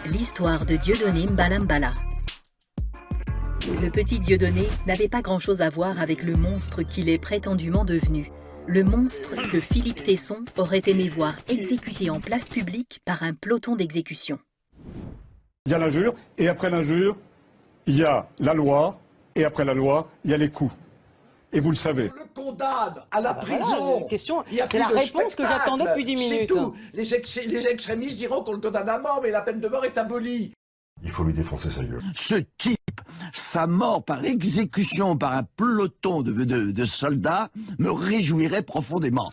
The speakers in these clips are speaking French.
l'histoire de Dieudonné Mbalambala. Le petit Dieudonné n'avait pas grand-chose à voir avec le monstre qu'il est prétendument devenu. Le monstre que Philippe Tesson aurait aimé voir exécuté en place publique par un peloton d'exécution. Il y a l'injure, et après l'injure, il y a la loi, et après la loi, il y a les coups. Et vous le savez. On le condamne à la prison. Voilà, c'est la réponse que j'attendais depuis 10 minutes. C'est tout. Les extrémistes diront qu'on le condamne à mort, mais la peine de mort est abolie. Il faut lui défoncer sa gueule. Ce type, sa mort par exécution par un peloton de soldats me réjouirait profondément.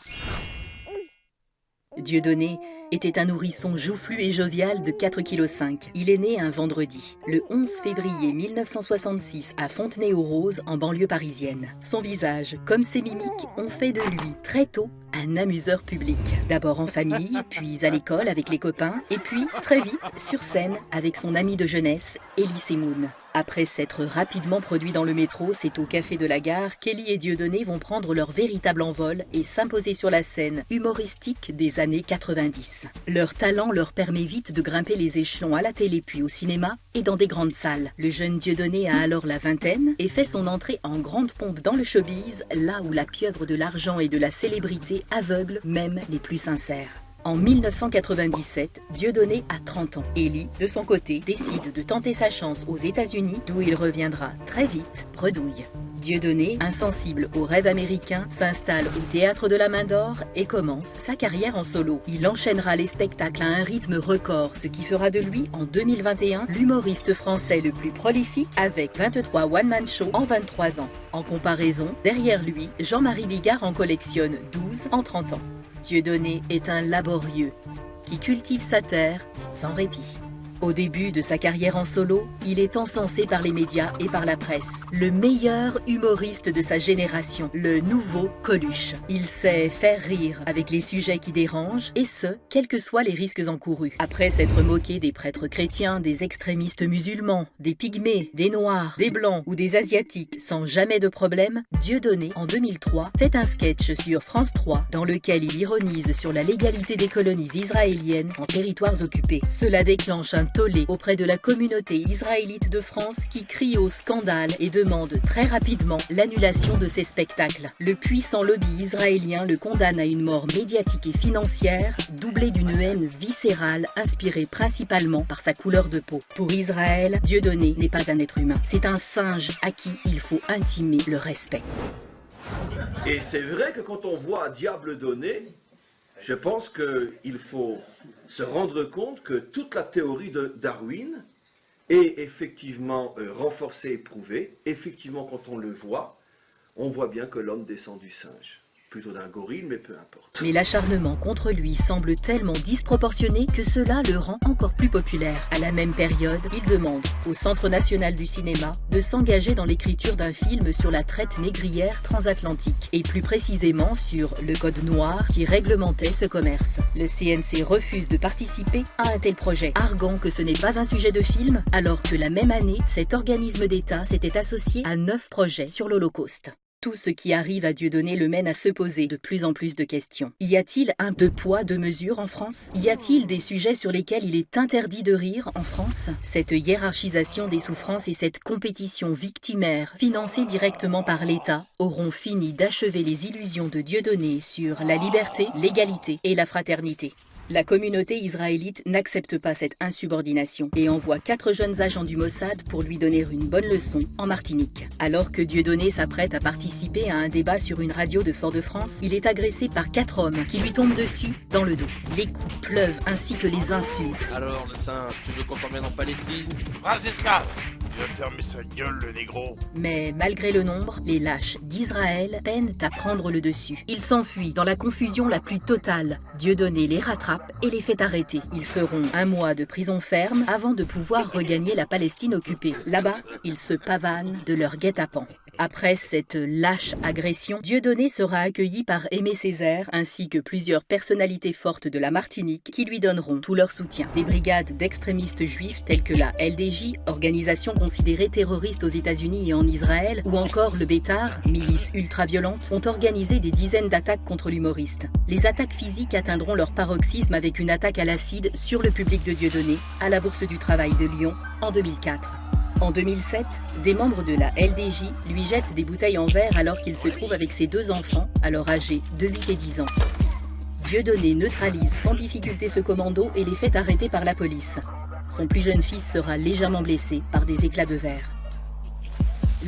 Dieudonné était un nourrisson joufflu et jovial de 4,5 kg. Il est né un vendredi, le 11 février 1966 à Fontenay-aux-Roses, en banlieue parisienne. Son visage, comme ses mimiques, ont fait de lui, très tôt, un amuseur public. D'abord en famille, puis à l'école avec les copains, et puis, très vite, sur scène avec son ami de jeunesse, Elie Semoun. Après s'être rapidement produit dans le métro, c'est au Café de la Gare qu'Elie et Dieudonné vont prendre leur véritable envol et s'imposer sur la scène humoristique des années 90. Leur talent leur permet vite de grimper les échelons à la télé puis au cinéma et dans des grandes salles. Le jeune Dieudonné a alors la vingtaine et fait son entrée en grande pompe dans le showbiz, là où la pieuvre de l'argent et de la célébrité aveugle même les plus sincères. En 1997, Dieudonné a 30 ans. Elie, de son côté, décide de tenter sa chance aux États-Unis, d'où il reviendra très vite bredouille. Dieudonné, insensible aux rêves américains, s'installe au Théâtre de la Main d'Or et commence sa carrière en solo. Il enchaînera les spectacles à un rythme record, ce qui fera de lui, en 2021, l'humoriste français le plus prolifique avec 23 one-man shows en 23 ans. En comparaison, derrière lui, Jean-Marie Bigard en collectionne 12 en 30 ans. Dieudonné est un laborieux qui cultive sa terre sans répit. Au début de sa carrière en solo, il est encensé par les médias et par la presse. Le meilleur humoriste de sa génération, le nouveau Coluche. Il sait faire rire avec les sujets qui dérangent, et ce, quels que soient les risques encourus. Après s'être moqué des prêtres chrétiens, des extrémistes musulmans, des pygmées, des noirs, des blancs ou des asiatiques, sans jamais de problème, Dieudonné, en 2003, fait un sketch sur France 3 dans lequel il ironise sur la légalité des colonies israéliennes en territoires occupés. Cela déclenche un tollé auprès de la communauté israélite de France qui crie au scandale et demande très rapidement l'annulation de ces spectacles. Le puissant lobby israélien le condamne à une mort médiatique et financière, doublée d'une haine viscérale inspirée principalement par sa couleur de peau. Pour Israël, Dieudonné n'est pas un être humain, c'est un singe à qui il faut intimer le respect. Et c'est vrai que quand on voit Diable donné, je pense qu'il faut se rendre compte que toute la théorie de Darwin est effectivement renforcée et prouvée. Effectivement, quand on le voit, on voit bien que l'homme descend du singe. Plutôt d'un gorille, mais peu importe. Mais l'acharnement contre lui semble tellement disproportionné que cela le rend encore plus populaire. À la même période, il demande au Centre national du cinéma de s'engager dans l'écriture d'un film sur la traite négrière transatlantique, et plus précisément sur le code noir qui réglementait ce commerce. Le CNC refuse de participer à un tel projet, arguant que ce n'est pas un sujet de film, alors que la même année, cet organisme d'État s'était associé à 9 projets sur l'Holocauste. Tout ce qui arrive à Dieudonné le mène à se poser de plus en plus de questions. Y a-t-il un deux poids, deux mesures en France? Y a-t-il des sujets sur lesquels il est interdit de rire en France? Cette hiérarchisation des souffrances et cette compétition victimaire, financée directement par l'État, auront fini d'achever les illusions de Dieudonné sur la liberté, l'égalité et la fraternité. La communauté israélite n'accepte pas cette insubordination et envoie 4 jeunes agents du Mossad pour lui donner une bonne leçon en Martinique. Alors que Dieudonné s'apprête à participer à un débat sur une radio de Fort-de-France, il est agressé par 4 hommes qui lui tombent dessus dans le dos. Les coups pleuvent ainsi que les insultes. Alors le singe, tu veux qu'on t'emmène en Palestine? Phrase esclave! Il va fermer sa gueule, le négro. Mais malgré le nombre, les lâches d'Israël peinent à prendre le dessus. Ils s'enfuient dans la confusion la plus totale. Dieudonné les rattrape et les fait arrêter. Ils feront 1 mois de prison ferme avant de pouvoir regagner la Palestine occupée. Là-bas, ils se pavanent de leur guet-apens. Après cette lâche agression, Dieudonné sera accueilli par Aimé Césaire ainsi que plusieurs personnalités fortes de la Martinique qui lui donneront tout leur soutien. Des brigades d'extrémistes juifs telles que la LDJ, organisation considérée terroriste aux États-Unis et en Israël, ou encore le Bétard, milice ultra-violente, ont organisé des dizaines d'attaques contre l'humoriste. Les attaques physiques atteindront leur paroxysme avec une attaque à l'acide sur le public de Dieudonné à la Bourse du Travail de Lyon en 2004. En 2007, des membres de la LDJ lui jettent des bouteilles en verre alors qu'il se trouve avec ses 2 enfants, alors âgés de 8 et 10 ans. Dieudonné neutralise sans difficulté ce commando et les fait arrêter par la police. Son plus jeune fils sera légèrement blessé par des éclats de verre.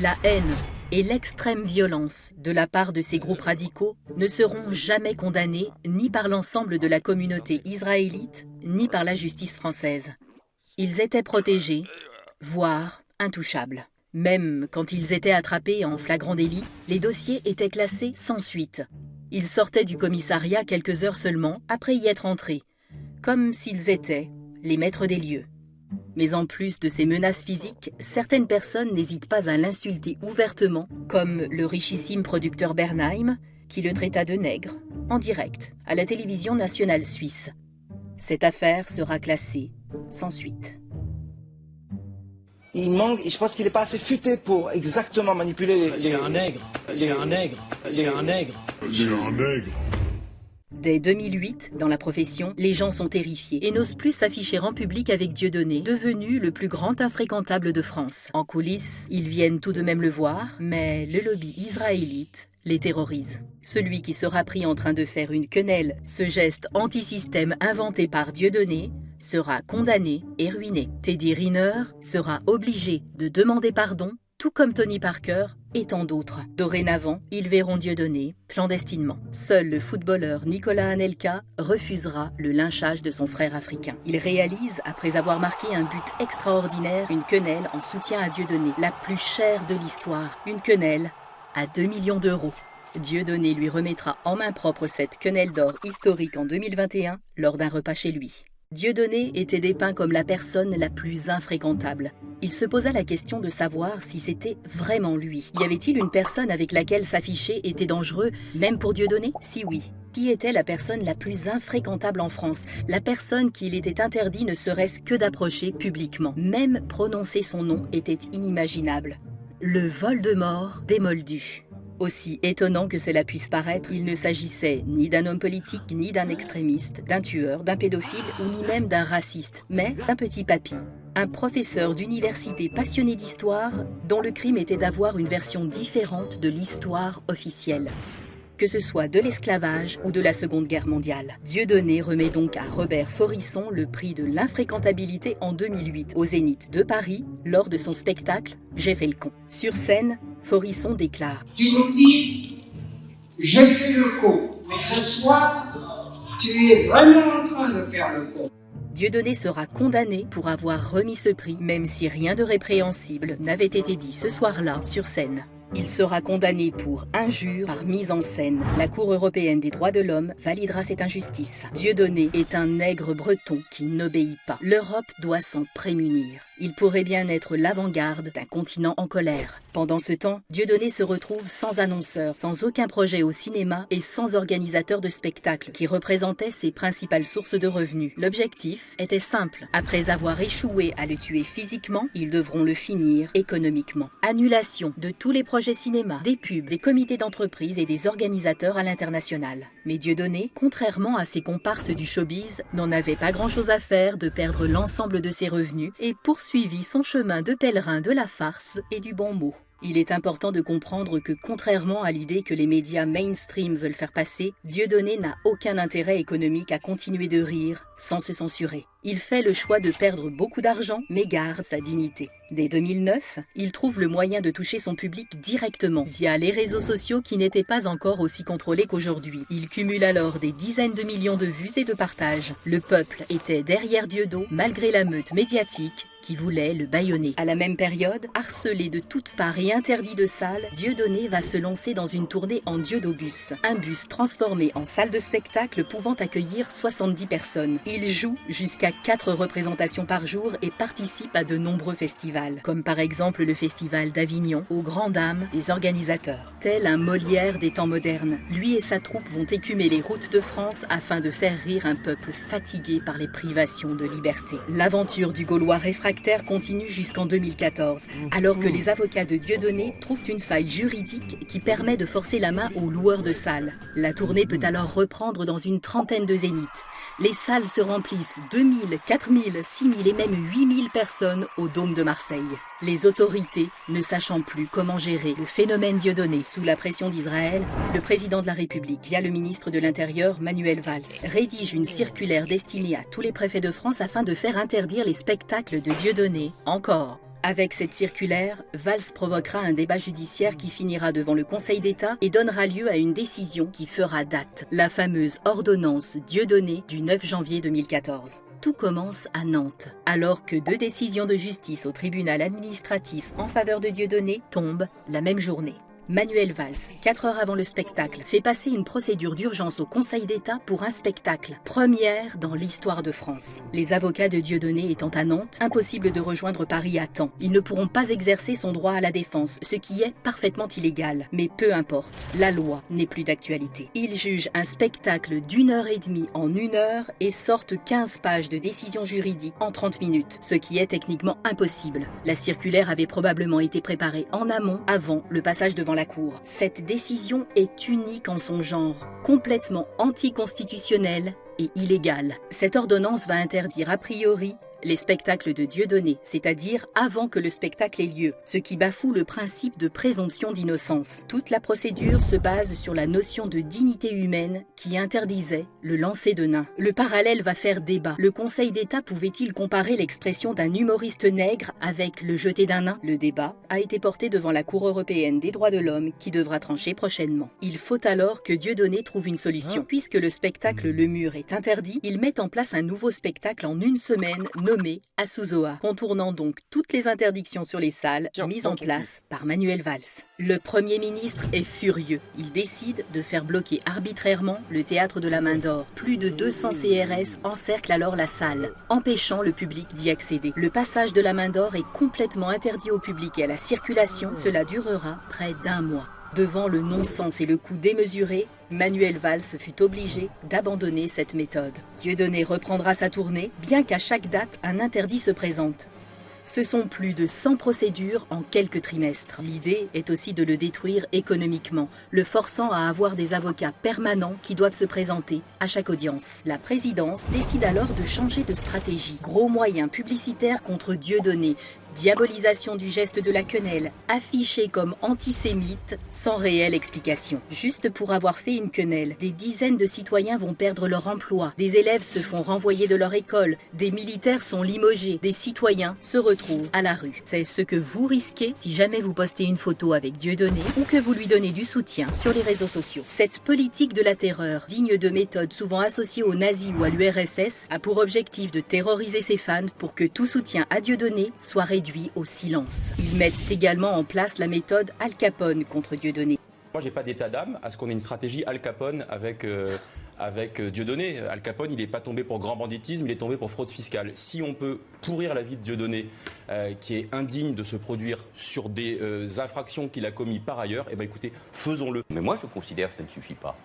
La haine et l'extrême violence de la part de ces groupes radicaux ne seront jamais condamnés ni par l'ensemble de la communauté israélite, ni par la justice française. Ils étaient protégés, voire intouchables. Même quand ils étaient attrapés en flagrant délit, les dossiers étaient classés sans suite. Ils sortaient du commissariat quelques heures seulement après y être entrés, comme s'ils étaient les maîtres des lieux. Mais en plus de ces menaces physiques, certaines personnes n'hésitent pas à l'insulter ouvertement, comme le richissime producteur Bernheim, qui le traita de nègre, en direct, à la télévision nationale suisse. Cette affaire sera classée sans suite. Il manque, je pense qu'il n'est pas assez futé pour exactement manipuler les... C'est un nègre, c'est un nègre, c'est un nègre. C'est un nègre. Dès 2008, dans la profession, les gens sont terrifiés et n'osent plus s'afficher en public avec Dieudonné, devenu le plus grand infréquentable de France. En coulisses, ils viennent tout de même le voir, mais le lobby israélite les terrorise. Celui qui sera pris en train de faire une quenelle, ce geste anti-système inventé par Dieudonné, sera condamné et ruiné. Teddy Riner sera obligé de demander pardon, tout comme Tony Parker et tant d'autres. Dorénavant, ils verront Dieudonné clandestinement. Seul le footballeur Nicolas Anelka refusera le lynchage de son frère africain. Il réalise, après avoir marqué un but extraordinaire, une quenelle en soutien à Dieudonné, la plus chère de l'histoire. Une quenelle à 2 millions d'euros. Dieudonné lui remettra en main propre cette quenelle d'or historique en 2021 lors d'un repas chez lui. Dieudonné était dépeint comme la personne la plus infréquentable. Il se posa la question de savoir si c'était vraiment lui. Y avait-il une personne avec laquelle s'afficher était dangereux, même pour Dieudonné? Si oui. Qui était la personne la plus infréquentable en France? La personne qu'il était interdit ne serait-ce que d'approcher publiquement. Même prononcer son nom était inimaginable. Le Voldemort des Moldus. Aussi étonnant que cela puisse paraître, il ne s'agissait ni d'un homme politique, ni d'un extrémiste, d'un tueur, d'un pédophile ou ni même d'un raciste, mais d'un petit papy. Un professeur d'université passionné d'histoire dont le crime était d'avoir une version différente de l'histoire officielle. Que ce soit de l'esclavage ou de la Seconde Guerre mondiale. Dieudonné remet donc à Robert Forisson le prix de l'infréquentabilité en 2008 au Zénith de Paris lors de son spectacle « J'ai fait le con ». Sur scène, Forisson déclare « Tu nous dis « J'ai fait le con », mais ce soir, tu es vraiment en train de faire le con ». Dieudonné sera condamné pour avoir remis ce prix, même si rien de répréhensible n'avait été dit ce soir-là sur scène. Il sera condamné pour injure par mise en scène. La Cour européenne des droits de l'homme validera cette injustice. Dieudonné est un nègre breton qui n'obéit pas. L'Europe doit s'en prémunir. Il pourrait bien être l'avant-garde d'un continent en colère. Pendant ce temps, Dieudonné se retrouve sans annonceur, sans aucun projet au cinéma et sans organisateur de spectacle qui représentait ses principales sources de revenus. L'objectif était simple. Après avoir échoué à le tuer physiquement, ils devront le finir économiquement. Annulation de tous les projets cinéma, des pubs, des comités d'entreprise et des organisateurs à l'international. Mais Dieudonné, contrairement à ses comparses du showbiz, n'en avait pas grand-chose à faire de perdre l'ensemble de ses revenus et poursuivit son chemin de pèlerin de la farce et du bon mot. Il est important de comprendre que, contrairement à l'idée que les médias mainstream veulent faire passer, Dieudonné n'a aucun intérêt économique à continuer de rire sans se censurer. Il fait le choix de perdre beaucoup d'argent, mais garde sa dignité. Dès 2009, il trouve le moyen de toucher son public directement, via les réseaux sociaux qui n'étaient pas encore aussi contrôlés qu'aujourd'hui. Il cumule alors des dizaines de millions de vues et de partages. Le peuple était derrière Dieudonné, malgré la meute médiatique qui voulait le bâillonner. À la même période, harcelé de toutes parts et interdit de salle, Dieudonné va se lancer dans une tournée en Dieudobus, un bus transformé en salle de spectacle pouvant accueillir 70 personnes. Il joue jusqu'à 4 représentations par jour et participe à de nombreux festivals, comme par exemple le festival d'Avignon, aux grandes dames des organisateurs. Tel un Molière des temps modernes, lui et sa troupe vont écumer les routes de France afin de faire rire un peuple fatigué par les privations de liberté. L'aventure du Gaulois réfractaire continue jusqu'en 2014, alors que les avocats de Dieudonné trouvent une faille juridique qui permet de forcer la main aux loueurs de salles. La tournée peut alors reprendre dans une trentaine de zéniths. Les salles se remplissent 2000, 4000, 6000 et même 8000 personnes au Dôme de Marseille. Les autorités ne sachant plus comment gérer le phénomène Dieudonné sous la pression d'Israël, le président de la République, via le ministre de l'Intérieur Manuel Valls, rédige une circulaire destinée à tous les préfets de France afin de faire interdire les spectacles de Dieudonné encore. Avec cette circulaire, Valls provoquera un débat judiciaire qui finira devant le Conseil d'État et donnera lieu à une décision qui fera date, la fameuse ordonnance Dieudonné du 9 janvier 2014. Tout commence à Nantes, alors que 2 décisions de justice au tribunal administratif en faveur de Dieudonné tombent la même journée. Manuel Valls, 4 heures avant le spectacle, fait passer une procédure d'urgence au Conseil d'État pour un spectacle, première dans l'histoire de France. Les avocats de Dieudonné étant à Nantes, impossible de rejoindre Paris à temps. Ils ne pourront pas exercer son droit à la défense, ce qui est parfaitement illégal. Mais peu importe, la loi n'est plus d'actualité. Ils jugent un spectacle d'1h30 en 1 heure et sortent 15 pages de décision juridique en 30 minutes, ce qui est techniquement impossible. La circulaire avait probablement été préparée en amont, avant le passage devant la Cour. Cette décision est unique en son genre, complètement anticonstitutionnelle et illégale. Cette ordonnance va interdire a priori les spectacles de Dieudonné, c'est-à-dire avant que le spectacle ait lieu, ce qui bafoue le principe de présomption d'innocence. Toute la procédure se base sur la notion de dignité humaine qui interdisait le lancer de nains. Le parallèle va faire débat. Le Conseil d'État pouvait-il comparer l'expression d'un humoriste nègre avec le jeté d'un nain? Le débat a été porté devant la Cour européenne des droits de l'homme qui devra trancher prochainement. Il faut alors que Dieudonné trouve une solution. Puisque le spectacle Le Mur est interdit, il met en place un nouveau spectacle en 1 semaine nommé Asuzoa, contournant donc toutes les interdictions sur les salles mises en place par Manuel Valls. Le Premier ministre est furieux. Il décide de faire bloquer arbitrairement le théâtre de la Main d'Or. Plus de 200 CRS encerclent alors la salle, empêchant le public d'y accéder. Le passage de la Main d'Or est complètement interdit au public et à la circulation. Cela durera près d'1 mois. Devant le non-sens et le coût démesuré, Manuel Valls fut obligé d'abandonner cette méthode. Dieudonné reprendra sa tournée, bien qu'à chaque date, un interdit se présente. Ce sont plus de 100 procédures en quelques trimestres. L'idée est aussi de le détruire économiquement, le forçant à avoir des avocats permanents qui doivent se présenter à chaque audience. La présidence décide alors de changer de stratégie. Gros moyens publicitaires contre Dieudonné, diabolisation du geste de la quenelle, affiché comme antisémite, sans réelle explication. Juste pour avoir fait une quenelle, des dizaines de citoyens vont perdre leur emploi, des élèves se font renvoyer de leur école, des militaires sont limogés, des citoyens se retrouvent à la rue. C'est ce que vous risquez si jamais vous postez une photo avec Dieudonné ou que vous lui donnez du soutien sur les réseaux sociaux. Cette politique de la terreur, digne de méthodes souvent associées aux nazis ou à l'URSS, a pour objectif de terroriser ses fans pour que tout soutien à Dieudonné soit réduit au silence. Ils mettent également en place la méthode Al Capone contre Dieudonné. Moi, j'ai pas d'état d'âme à ce qu'on ait une stratégie Al Capone avec Dieudonné. Al Capone, il n'est pas tombé pour grand banditisme, il est tombé pour fraude fiscale. Si on peut pourrir la vie de Dieudonné, qui est indigne de se produire sur des infractions qu'il a commis par ailleurs, eh ben écoutez, faisons-le. Mais moi, je considère que ça ne suffit pas.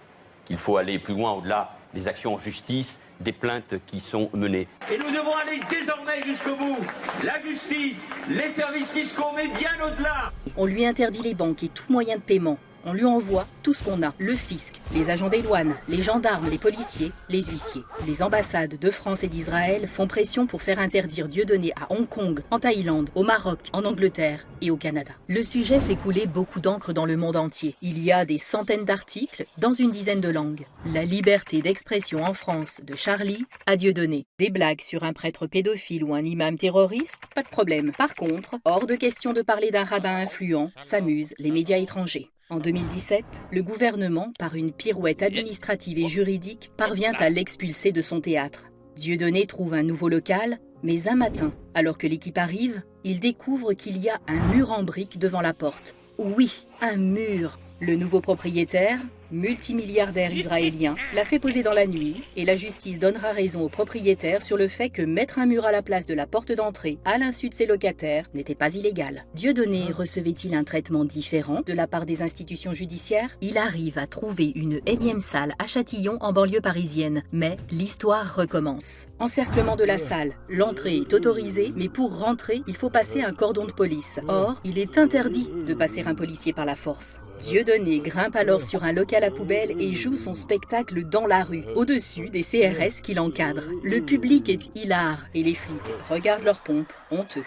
Qu'il faut aller plus loin, au-delà des actions en justice, des plaintes qui sont menées. Et nous devons aller désormais jusqu'au bout. La justice, les services fiscaux, mais bien au-delà. On lui interdit les banques et tout moyen de paiement. On lui envoie tout ce qu'on a, le fisc, les agents des douanes, les gendarmes, les policiers, les huissiers. Les ambassades de France et d'Israël font pression pour faire interdire Dieudonné à Hong Kong, en Thaïlande, au Maroc, en Angleterre et au Canada. Le sujet fait couler beaucoup d'encre dans le monde entier. Il y a des centaines d'articles dans une dizaine de langues. La liberté d'expression en France de Charlie à Dieudonné. Des blagues sur un prêtre pédophile ou un imam terroriste, pas de problème. Par contre, hors de question de parler d'un rabbin influent, s'amusent les médias étrangers. En 2017, le gouvernement, par une pirouette administrative et juridique, parvient à l'expulser de son théâtre. Dieudonné trouve un nouveau local, mais un matin, alors que l'équipe arrive, il découvre qu'il y a un mur en briques devant la porte. Oui, un mur. Le nouveau propriétaire multimilliardaire israélien, l'a fait poser dans la nuit et la justice donnera raison aux propriétaires sur le fait que mettre un mur à la place de la porte d'entrée à l'insu de ses locataires n'était pas illégal. Dieudonné recevait-il un traitement différent de la part des institutions judiciaires? Il arrive à trouver une énième salle à Châtillon en banlieue parisienne, mais l'histoire recommence. Encerclement de la salle, l'entrée est autorisée, mais pour rentrer, il faut passer un cordon de police. Or, il est interdit de passer un policier par la force. Dieudonné grimpe alors sur un local à poubelle et joue son spectacle dans la rue, au-dessus des CRS qui l'encadrent. Le public est hilar et les flics regardent leur pompe, honteux.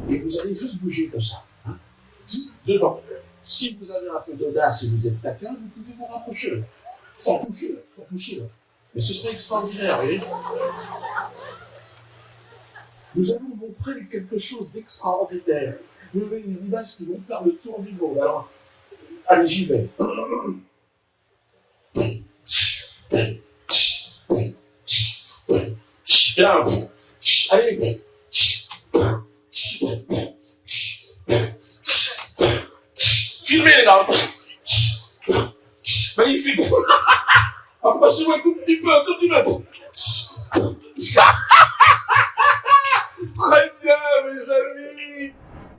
Et vous allez juste bouger comme ça, hein, juste devant. Si vous avez un peu d'audace et vous êtes taquin, vous pouvez vous rapprocher, sans toucher. Mais ce serait extraordinaire, vous voyez. Nous allons montrer quelque chose d'extraordinaire. Vous avez une image qui va faire le tour du monde. Alors, allez, j'y vais. Bien. Allez. Filmez les dames. Magnifique. Approchez-moi un tout petit peu. Très bien, mes amis.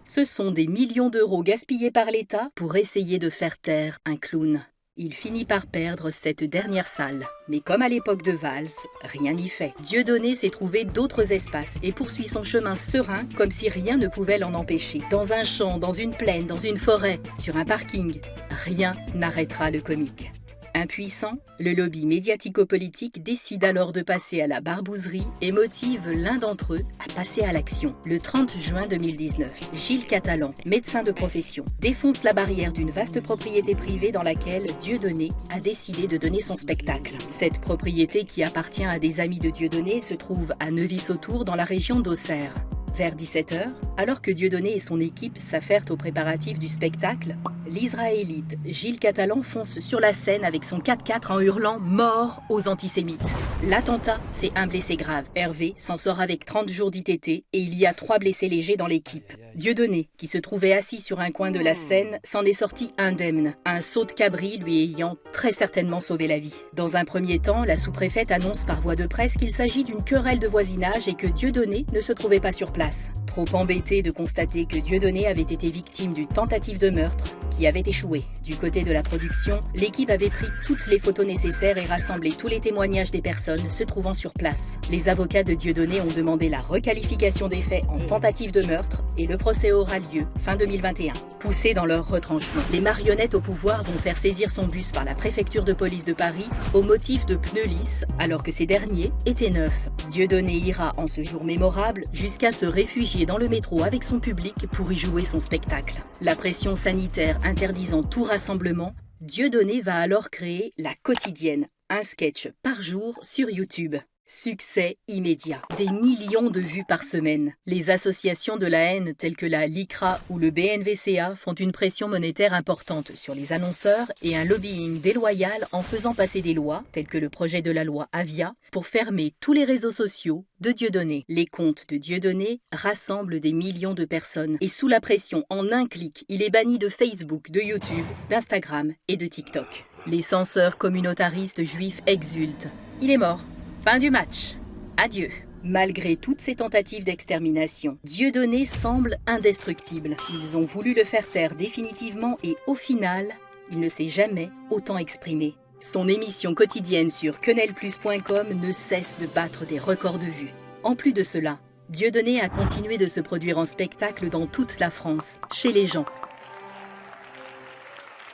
Ce sont des millions d'euros gaspillés par l'État pour essayer de faire taire un clown. Il finit par perdre cette dernière salle. Mais comme à l'époque de Valls, rien n'y fait. Dieudonné s'est trouvé d'autres espaces et poursuit son chemin serein comme si rien ne pouvait l'en empêcher. Dans un champ, dans une plaine, dans une forêt, sur un parking, rien n'arrêtera le comique. Impuissant, le lobby médiatico-politique décide alors de passer à la barbouzerie et motive l'un d'entre eux à passer à l'action. Le 30 juin 2019, Gilles Catalan, médecin de profession, défonce la barrière d'une vaste propriété privée dans laquelle Dieudonné a décidé de donner son spectacle. Cette propriété qui appartient à des amis de Dieudonné se trouve à Neuvy-Sautour dans la région d'Auxerre. Vers 17h, alors que Dieudonné et son équipe s'affairent aux préparatifs du spectacle, l'israélite Gilles Catalan fonce sur la scène avec son 4x4 en hurlant « Mort aux antisémites ». L'attentat fait un blessé grave. Hervé s'en sort avec 30 jours d'ITT et il y a 3 blessés légers dans l'équipe. Dieudonné, qui se trouvait assis sur un coin de la scène, s'en est sorti indemne, un saut de cabri lui ayant très certainement sauvé la vie. Dans un premier temps, la sous-préfète annonce par voie de presse qu'il s'agit d'une querelle de voisinage et que Dieudonné ne se trouvait pas sur place. Trop embêté de constater que Dieudonné avait été victime d'une tentative de meurtre qui avait échoué. Du côté de la production, l'équipe avait pris toutes les photos nécessaires et rassemblé tous les témoignages des personnes se trouvant sur place. Les avocats de Dieudonné ont demandé la requalification des faits en tentative de meurtre et le procès aura lieu fin 2021. Poussés dans leur retranchement, les marionnettes au pouvoir vont faire saisir son bus par la préfecture de police de Paris au motif de pneus lisses alors que ces derniers étaient neufs. Dieudonné ira en ce jour mémorable jusqu'à se réfugier dans le métro avec son public pour y jouer son spectacle. La pression sanitaire interdisant tout rassemblement, Dieudonné va alors créer La Quotidienne, un sketch par jour sur YouTube. Succès immédiat. Des millions de vues par semaine. Les associations de la haine telles que la LICRA ou le BNVCA font une pression monétaire importante sur les annonceurs et un lobbying déloyal en faisant passer des lois, telles que le projet de la loi Avia, pour fermer tous les réseaux sociaux de Dieudonné. Les comptes de Dieudonné rassemblent des millions de personnes et sous la pression, en un clic, il est banni de Facebook, de YouTube, d'Instagram et de TikTok. Les censeurs communautaristes juifs exultent. Il est mort. Fin du match. Adieu. Malgré toutes ces tentatives d'extermination, Dieudonné semble indestructible. Ils ont voulu le faire taire définitivement et au final, il ne s'est jamais autant exprimé. Son émission quotidienne sur quenelplus.com ne cesse de battre des records de vues. En plus de cela, Dieudonné a continué de se produire en spectacle dans toute la France, chez les gens.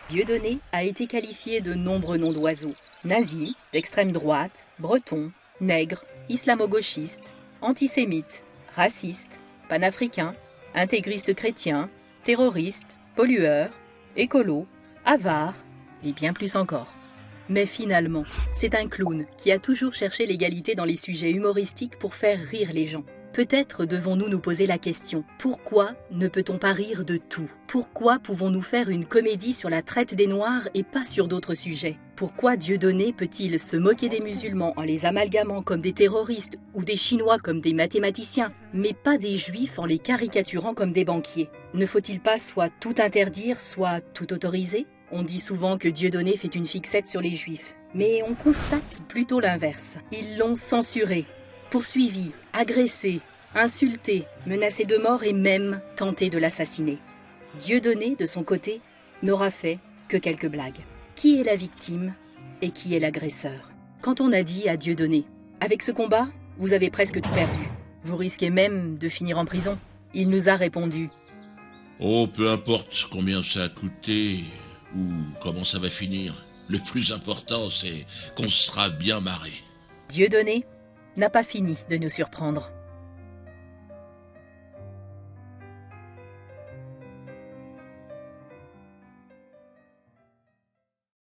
Dieudonné a été qualifié de nombreux noms d'oiseaux. Nazi, d'extrême droite, breton, nègre, islamo-gauchiste, antisémite, raciste, panafricain, intégriste chrétien, terroriste, pollueur, écolo, avare et bien plus encore. Mais finalement, c'est un clown qui a toujours cherché l'égalité dans les sujets humoristiques pour faire rire les gens. Peut-être devons-nous nous poser la question, pourquoi ne peut-on pas rire de tout? Pourquoi pouvons-nous faire une comédie sur la traite des Noirs et pas sur d'autres sujets? Pourquoi Dieudonné peut-il se moquer des musulmans en les amalgamant comme des terroristes ou des Chinois comme des mathématiciens, mais pas des Juifs en les caricaturant comme des banquiers? Ne faut-il pas soit tout interdire, soit tout autoriser? On dit souvent que Dieudonné fait une fixette sur les Juifs, mais on constate plutôt l'inverse. Ils l'ont censuré, poursuivi, agressé, insulté, menacé de mort et même tenté de l'assassiner. Dieudonné, de son côté, n'aura fait que quelques blagues. Qui est la victime et qui est l'agresseur? Quand on a dit à Dieudonné « Avec ce combat, vous avez presque tout perdu. Vous risquez même de finir en prison », il nous a répondu « Oh, peu importe combien ça a coûté ou comment ça va finir. Le plus important, c'est qu'on sera bien marré. » Dieudonné n'a pas fini de nous surprendre.